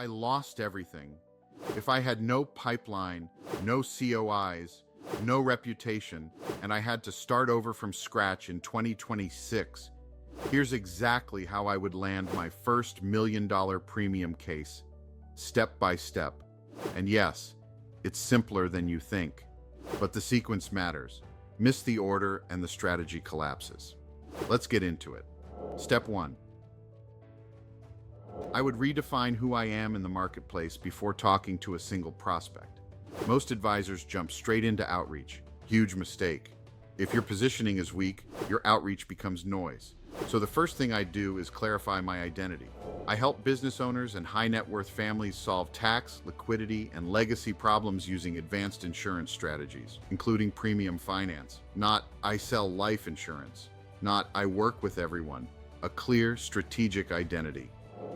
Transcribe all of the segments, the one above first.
I lost everything, if I had no pipeline, no COIs, no reputation, and I had to start over from scratch in 2026, here's exactly how I would land my first $1 million premium case, step by step. And yes, it's simpler than you think, but the sequence matters. Miss the order and the strategy collapses. Let's get into it. Step 1. I would redefine who I am in the marketplace before talking to a single prospect. Most advisors jump straight into outreach. Huge mistake. If your positioning is weak, your outreach becomes noise. So the first thing I do is clarify my identity. I help business owners and high net worth families solve tax, liquidity, and legacy problems using advanced insurance strategies, including premium finance. Not I sell life insurance. Not I work with everyone. A clear, strategic identity.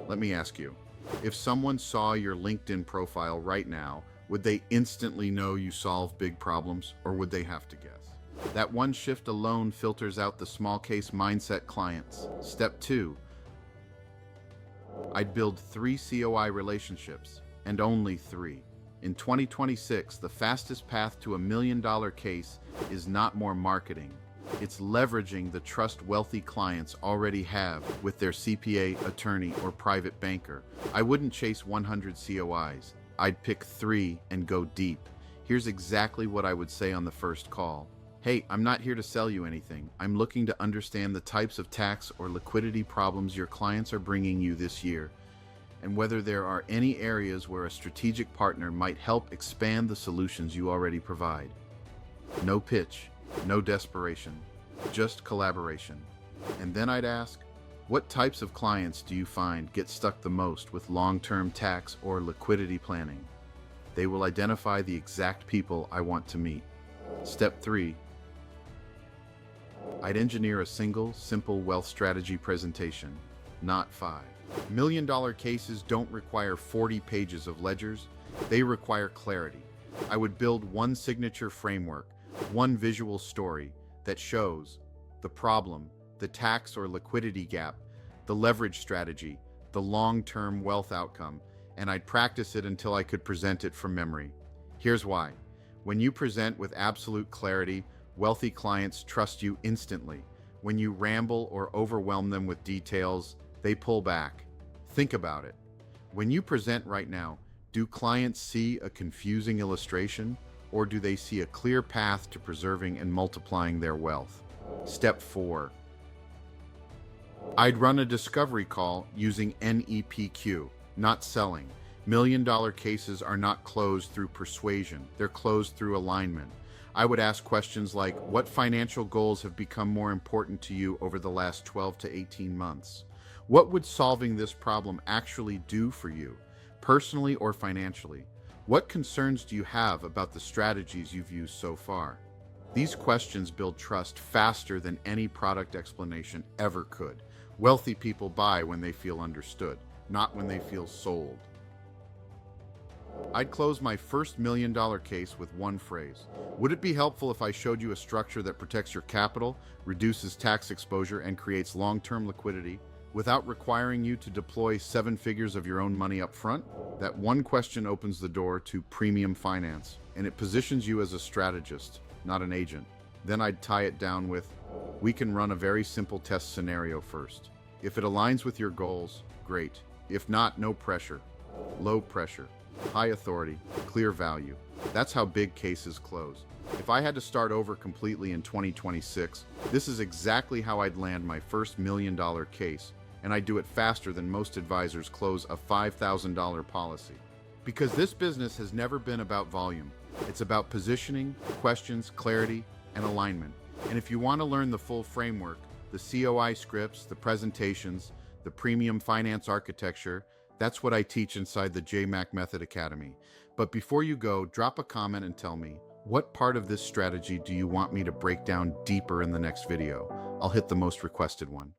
Let me ask you, if someone saw your LinkedIn profile right now, would they instantly know you solve big problems, or would they have to guess? That one shift alone filters out the small case mindset clients. Step 2. I'd build 3 COI relationships, and only 3. In 2026, the fastest path to $1 million case is not more marketing. It's leveraging the trust wealthy clients already have with their CPA, attorney, or private banker. I wouldn't chase 100 COIs. I'd pick 3 and go deep. Here's exactly what I would say on the first call. Hey, I'm not here to sell you anything. I'm looking to understand the types of tax or liquidity problems your clients are bringing you this year, and whether there are any areas where a strategic partner might help expand the solutions you already provide. No pitch, no desperation, just collaboration. And then I'd ask, what types of clients do you find get stuck the most with long-term tax or liquidity planning? They will identify the exact people I want to meet. Step 3. I'd engineer a single, simple wealth strategy presentation, not 5. $1 million cases don't require 40 pages of ledgers. They require clarity. I would build one signature framework, one visual story that shows the problem, the tax or liquidity gap, the leverage strategy, the long-term wealth outcome, and I'd practice it until I could present it from memory. Here's why. When you present with absolute clarity, wealthy clients trust you instantly. When you ramble or overwhelm them with details, they pull back. Think about it. When you present right now, do clients see a confusing illustration, or do they see a clear path to preserving and multiplying their wealth? Step 4. I'd run a discovery call using NEPQ, not selling. $1 million cases are not closed through persuasion, they're closed through alignment. I would ask questions like, what financial goals have become more important to you over the last 12 to 18 months? What would solving this problem actually do for you, personally or financially? What concerns do you have about the strategies you've used so far? These questions build trust faster than any product explanation ever could. Wealthy people buy when they feel understood, not when they feel sold. I'd close my first $1 million case with one phrase. Would it be helpful if I showed you a structure that protects your capital, reduces tax exposure, and creates long-term liquidity without requiring you to deploy 7 figures of your own money up front? That one question opens the door to premium finance, and it positions you as a strategist, not an agent. Then I'd tie it down with, we can run a very simple test scenario first. If it aligns with your goals, great. If not, no pressure. Low pressure, high authority, clear value. That's how big cases close. If I had to start over completely in 2026, this is exactly how I'd land my first $1 million case, and I'd do it faster than most advisors close a $5,000 policy. Because this business has never been about volume. It's about positioning, questions, clarity, and alignment. And if you want to learn the full framework, the COI scripts, the presentations, the premium finance architecture, that's what I teach inside the jMAC Method Academy. But before you go, drop a comment and tell me, what part of this strategy do you want me to break down deeper in the next video? I'll hit the most requested one.